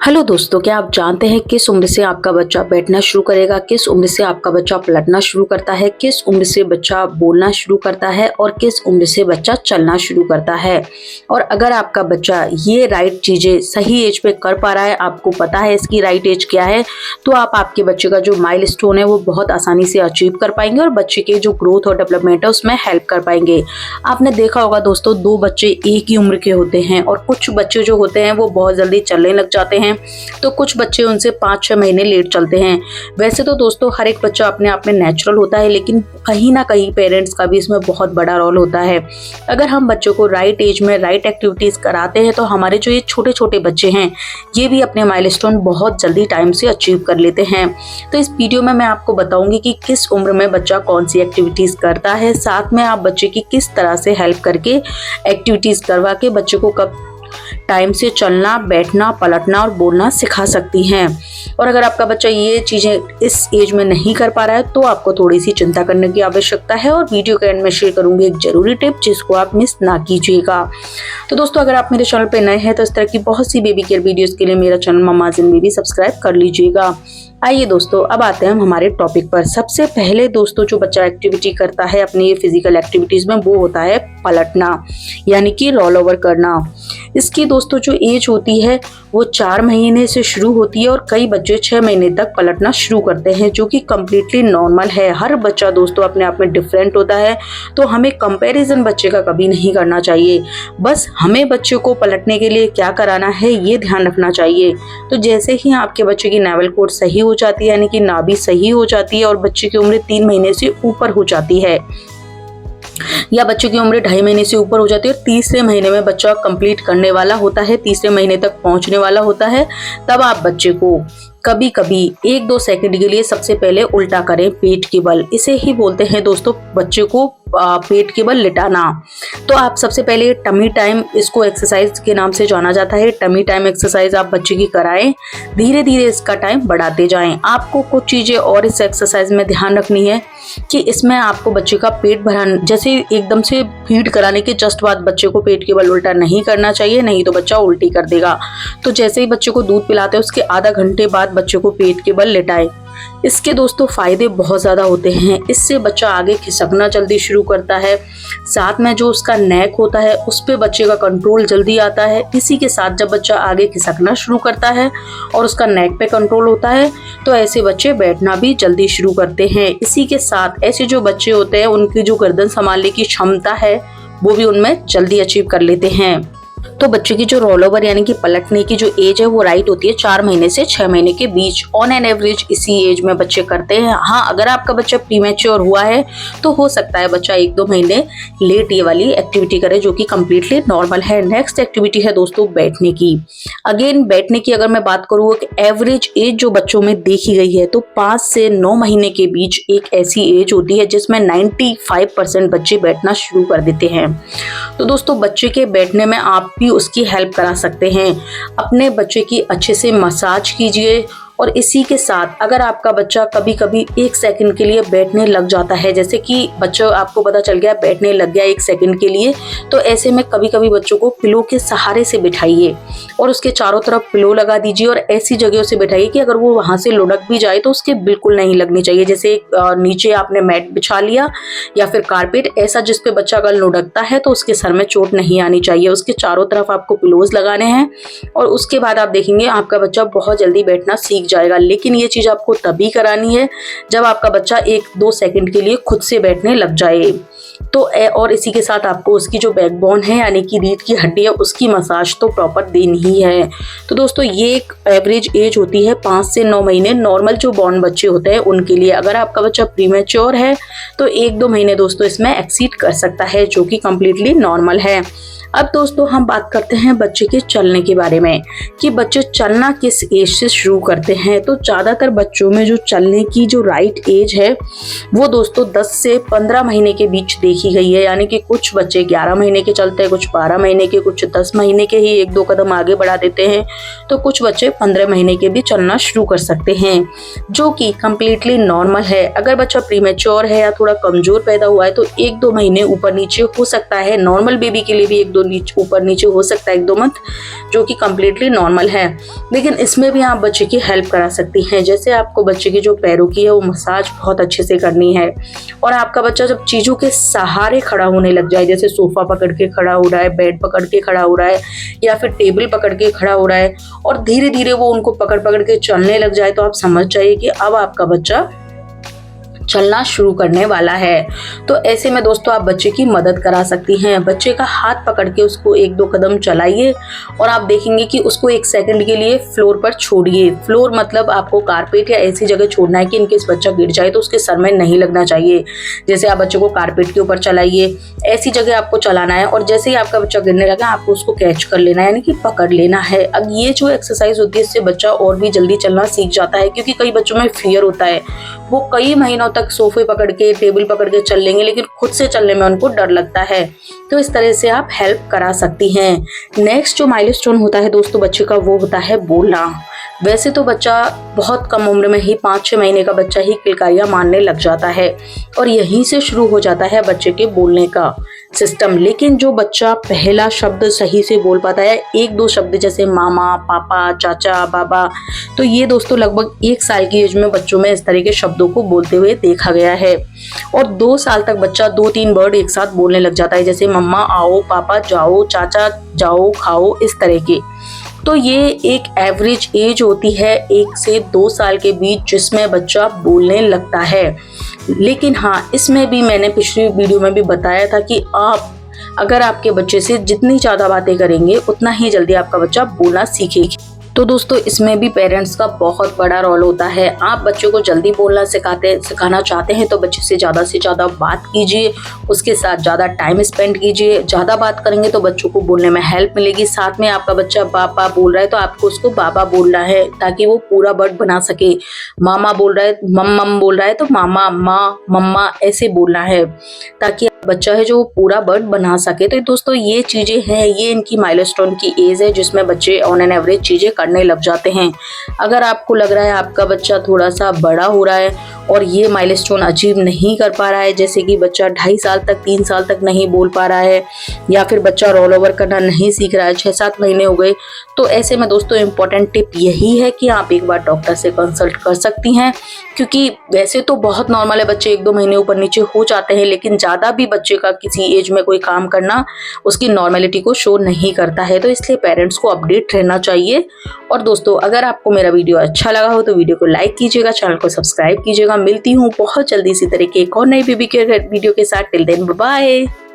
Hello दोस्तों, क्या आप जानते हैं किस उम्र से आपका बच्चा बैठना शुरू करेगा, किस उम्र से आपका बच्चा पलटना शुरू करता है, किस उम्र से बच्चा बोलना शुरू करता है और किस उम्र से बच्चा चलना शुरू करता है। और अगर आपका बच्चा ये राइट चीज़ें सही एज पे कर पा रहा है, आपको पता है इसकी राइट एज क्या है, तो आप आपके बच्चे का जो माइलस्टोन है वो बहुत आसानी से अचीव कर पाएंगे और बच्चे के जो ग्रोथ और डेवलपमेंट है उसमें हेल्प कर पाएंगे। आपने देखा होगा दोस्तों, दो बच्चे एक ही उम्र के होते हैं और कुछ बच्चे जो होते हैं वो बहुत जल्दी चलने लग जाते हैं, तो कुछ बच्चे उनसे 5-6 महीने लेट चलते हैं। वैसे तो दोस्तों हर एक बच्चा अपने आप में नेचुरल होता है, लेकिन कहीं ना कहीं पेरेंट्स का भी इसमें बहुत बड़ा रोल होता है। अगर हम बच्चों को राइट एज में राइट एक्टिविटीज कराते हैं तो हमारे जो ये छोटे छोटे बच्चे हैं ये भी अपने माइलस्टोन बहुत जल्दी टाइम से अचीव कर लेते हैं। तो इस वीडियो में मैं आपको बताऊंगी कि किस उम्र में बच्चा कौन सी एक्टिविटीज करता है, साथ में आप बच्चे की किस तरह से हेल्प करके एक्टिविटीज करवा के बच्चे को कब टाइम से चलना, बैठना, पलटना और बोलना सिखा सकती हैं। और अगर आपका बच्चा ये चीज़ें इस एज में नहीं कर पा रहा है तो आपको थोड़ी सी चिंता करने की आवश्यकता है। और वीडियो के एंड में शेयर करूंगी एक जरूरी टिप जिसको आप मिस ना कीजिएगा। तो दोस्तों अगर आप मेरे चैनल पे नए हैं तो इस तरह की बहुत सी बेबी केयर वीडियोस के लिए मेरा चैनल मम्मा जिन बेबी सब्सक्राइब कर लीजिएगा। आइए दोस्तों, अब आते हैं हम हमारे टॉपिक पर। सबसे पहले दोस्तों जो बच्चा एक्टिविटी करता है अपनी फिजिकल एक्टिविटीज में वो होता है पलटना, यानी कि रोल ओवर करना। इसकी दोस्तों जो एज होती है वो 4 महीने से शुरू होती है और कई बच्चे 6 महीने तक पलटना शुरू करते हैं, जो कि कम्प्लीटली नॉर्मल है। हर बच्चा दोस्तों अपने आप में डिफरेंट होता है, तो हमें कंपैरिजन बच्चे का कभी नहीं करना चाहिए। बस हमें बच्चे को पलटने के लिए क्या कराना है ये ध्यान रखना चाहिए। तो जैसे ही आपके बच्चे की नेवल कोड सही हो जाती है, यानी कि नाभि सही हो जाती है और बच्चे की उम्र 3 महीने से ऊपर हो जाती है या बच्चे की उम्र 2.5 महीने से ऊपर हो जाती है और तीसरे महीने में बच्चा कंप्लीट करने वाला होता है, तीसरे महीने तक पहुंचने वाला होता है, तब आप बच्चे को कभी कभी 1-2 सेकंड के लिए सबसे पहले उल्टा करें पेट के बल। इसे ही बोलते हैं दोस्तों बच्चे को पेट के बल लिटाना। तो आप सबसे पहले टमी टाइम, इसको एक्सरसाइज के नाम से जाना जाता है, टमी टाइम एक्सरसाइज आप बच्चे की कराएं। धीरे धीरे इसका टाइम बढ़ाते जाएं। आपको कुछ चीज़ें और इस एक्सरसाइज में ध्यान रखनी है कि इसमें आपको बच्चे का पेट भराना, जैसे एकदम से फीड कराने के जस्ट बाद बच्चे को पेट के बल उल्टा नहीं करना चाहिए, नहीं तो बच्चा उल्टी कर देगा। तो जैसे ही बच्चे को दूध पिलाते हैं उसके आधा घंटे बाद बच्चे को पेट के बल लिटाएं। इसके दोस्तों फायदे बहुत ज़्यादा होते हैं। इससे बच्चा आगे खिसकना जल्दी शुरू करता है, साथ में जो उसका नेक होता है उस पे बच्चे का कंट्रोल जल्दी आता है। इसी के साथ जब बच्चा आगे खिसकना शुरू करता है और उसका नेक पे कंट्रोल होता है तो ऐसे बच्चे बैठना भी जल्दी शुरू करते हैं। इसी के साथ ऐसे जो बच्चे होते हैं उनकी जो गर्दन संभालने की क्षमता है वो भी उनमें जल्दी अचीव कर लेते हैं। तो बच्चे की जो रोल ओवर यानी कि पलटने की जो एज है वो राइट होती है 4 महीने से 6 महीने के बीच। ऑन एन एवरेज इसी एज में बच्चे करते हैं। हाँ, अगर आपका बच्चा प्रीमेच्योर हुआ है तो हो सकता है बच्चा 1-2 महीने लेट ये वाली एक्टिविटी करे, जो कि कम्प्लीटली नॉर्मल है। नेक्स्ट एक्टिविटी है दोस्तों बैठने की। अगेन बैठने की अगर मैं बात करूँ कि एवरेज एज जो बच्चों में देखी गई है तो 5 से 9 महीने के बीच एक ऐसी एज होती है जिसमें 95% बच्चे बैठना शुरू कर देते हैं। तो दोस्तों बच्चे के बैठने में आप भी उसकी हेल्प करा सकते हैं। अपने बच्चे की अच्छे से मसाज कीजिए। और इसी के साथ अगर आपका बच्चा कभी कभी 1 सेकंड के लिए बैठने लग जाता है, जैसे कि बच्चा आपको पता चल गया बैठने लग गया 1 सेकंड के लिए, तो ऐसे में कभी कभी बच्चों को पिलो के सहारे से बिठाइए और उसके चारों तरफ पिलो लगा दीजिए और ऐसी जगहों से बिठाइए कि अगर वो वहां से लुढ़क भी जाए तो उसके बिल्कुल नहीं लगनी चाहिए। जैसे नीचे आपने मैट बिछा लिया या फिर कारपेट, ऐसा जिसपे बच्चा अगर लुढ़कता है तो उसके सर में चोट नहीं आनी चाहिए। उसके चारों तरफ आपको पिलोज लगाने हैं और उसके बाद आप देखेंगे आपका बच्चा बहुत जल्दी बैठना सीख जाएगा। लेकिन ये चीज आपको तभी करानी है जब आपका बच्चा 1-2 सेकंड के लिए खुद से बैठने लग जाए। तो और इसी के साथ आपको उसकी जो बैकबोन है यानी कि रीढ़ की हड्डी है उसकी मसाज तो प्रॉपर देनी ही है। तो दोस्तों ये एक एवरेज एज होती है 5 से 9 महीने नॉर्मल जो बॉर्न बच्चे होते हैं उनके लिए। अगर आपका बच्चा प्रीमेच्योर है तो 1-2 महीने दोस्तों इसमें एक्सीड कर सकता है, जो कि कम्प्लीटली नॉर्मल है। अब दोस्तों हम बात करते हैं बच्चे के चलने के बारे में कि बच्चे चलना किस एज से शुरू करते हैं। तो ज़्यादातर बच्चों में जो चलने की जो राइट एज है वो दोस्तों 10 से 15 महीने के बीच देखी गई है, यानी कि कुछ बच्चे 11 महीने के चलते हैं, कुछ 12 महीने के, कुछ 10 महीने के ही 1-2 कदम आगे बढ़ा देते हैं, तो कुछ बच्चे 15 महीने के भी चलना शुरू कर सकते हैं, जो कि कम्प्लीटली नॉर्मल है। अगर बच्चा प्रीमेच्योर है या थोड़ा कमजोर पैदा हुआ है तो 1-2 महीने ऊपर नीचे हो सकता है। नॉर्मल बेबी के लिए भी 1-2 नीचे ऊपर नीचे हो सकता है 1-2 मंथ, जो कि कम्प्लीटली नॉर्मल है। लेकिन इसमें भी आप बच्चे की हेल्प करा सकती हैं। जैसे आपको बच्चे की जो पैरों की है वो मसाज बहुत अच्छे से करनी है, और आपका बच्चा जब चीज़ों के सहारे खड़ा होने लग जाए, जैसे सोफ़ा पकड़ के खड़ा हो रहा है, बेड पकड़ के खड़ा हो रहा है, या फिर टेबल पकड़ के खड़ा हो रहा है, और धीरे धीरे वो उनको पकड़ पकड़ के चलने लग जाए, तो आप समझ जाइए कि अब आपका बच्चा चलना शुरू करने वाला है। तो ऐसे में दोस्तों आप बच्चे की मदद करा सकती हैं। बच्चे का हाथ पकड़ के उसको 1-2 कदम चलाइए, और आप देखेंगे कि उसको 1 सेकंड के लिए फ्लोर पर छोड़िए। फ्लोर मतलब आपको कारपेट या ऐसी जगह छोड़ना है कि इनकेस बच्चा गिर जाए तो उसके सर में नहीं लगना चाहिए। जैसे आप बच्चे को कारपेट के ऊपर चलाइए, ऐसी जगह आपको चलाना है, और जैसे ही आपका बच्चा गिरने लगा आपको उसको कैच कर लेना है, यानी कि पकड़ लेना है। अब ये जो एक्सरसाइज होती है इससे बच्चा और भी जल्दी चलना सीख जाता है, क्योंकि कई बच्चों में फियर होता है, वो कई महीनों तक सोफे पकड़ के टेबल पकड़ के चल लेंगे, लेकिन खुद से चलने में उनको डर लगता है। तो इस तरह से आप हेल्प करा सकती हैं। नेक्स्ट जो माइलस्टोन होता है दोस्तों बच्चे का, वो होता है बोलना। वैसे तो बच्चा बहुत कम उम्र में ही 5-6 महीने का बच्चा ही किलकारियां मारने लग जाता है, और यहीं से शुरू हो जाता है बच्चे के बोलने का सिस्टम। लेकिन जो बच्चा पहला शब्द सही से बोल पाता है, 1-2 शब्द जैसे मामा, पापा, चाचा, बाबा, तो ये दोस्तों लगभग 1 साल की एज में बच्चों में इस तरह के शब्दों को बोलते हुए देखा गया है। और 2 साल तक बच्चा 2-3 वर्ड एक साथ बोलने लग जाता है, जैसे मम्मा आओ, पापा जाओ, चाचा जाओ, खाओ, इस तरह के। तो ये एक एवरेज एज होती है 1 से 2 साल के बीच, जिसमें बच्चा बोलने लगता है। लेकिन हाँ, इसमें भी मैंने पिछली वीडियो में भी बताया था कि आप अगर आपके बच्चे से जितनी ज़्यादा बातें करेंगे उतना ही जल्दी आपका बच्चा बोलना सीखेगा। तो दोस्तों इसमें भी पेरेंट्स का बहुत बड़ा रोल होता है। आप बच्चों को जल्दी बोलना सिखाना चाहते हैं तो बच्चे से ज़्यादा बात कीजिए, उसके साथ ज़्यादा टाइम स्पेंड कीजिए। ज़्यादा बात करेंगे तो बच्चों को बोलने में हेल्प मिलेगी। साथ में आपका बच्चा पापा बोल रहा है तो आपको उसको बाबा बोलना है, ताकि वो पूरा वर्ड बना सके। मामा बोल रहा है, मम बोल रहा है तो मामा, माँ, मम्मा ऐसे बोलना है, ताकि बच्चा है जो पूरा वर्ड बना सके। तो दोस्तों ये चीज़ें हैं, ये इनकी माइलस्टोन की एज है जिसमें बच्चे ऑन एन एवरेज चीज़ें करने लग जाते हैं। अगर आपको लग रहा है आपका बच्चा थोड़ा सा बड़ा हो रहा है और ये माइलस्टोन अचीव नहीं कर पा रहा है, जैसे कि बच्चा 2.5 साल तक 3 साल तक नहीं बोल पा रहा है, या फिर बच्चा रोल ओवर करना नहीं सीख रहा है, 6-7 महीने हो गए, तो ऐसे में दोस्तों इम्पोर्टेंट टिप यही है कि आप एक बार डॉक्टर से कंसल्ट कर सकती हैं। क्योंकि वैसे तो बहुत नॉर्मल है, बच्चे 1-2 महीने ऊपर नीचे हो जाते हैं, लेकिन ज़्यादा भी बच्चे का किसी एज में कोई काम करना उसकी नॉर्मेलिटी को शो नहीं करता है। तो इसलिए पेरेंट्स को अपडेट रहना चाहिए। और दोस्तों अगर आपको मेरा वीडियो अच्छा लगा हो तो वीडियो को लाइक कीजिएगा, चैनल को सब्सक्राइब कीजिएगा। मिलती हूँ बहुत जल्दी इसी तरह के एक और नई बेबी केयर वीडियो के साथ। Till then bye bye.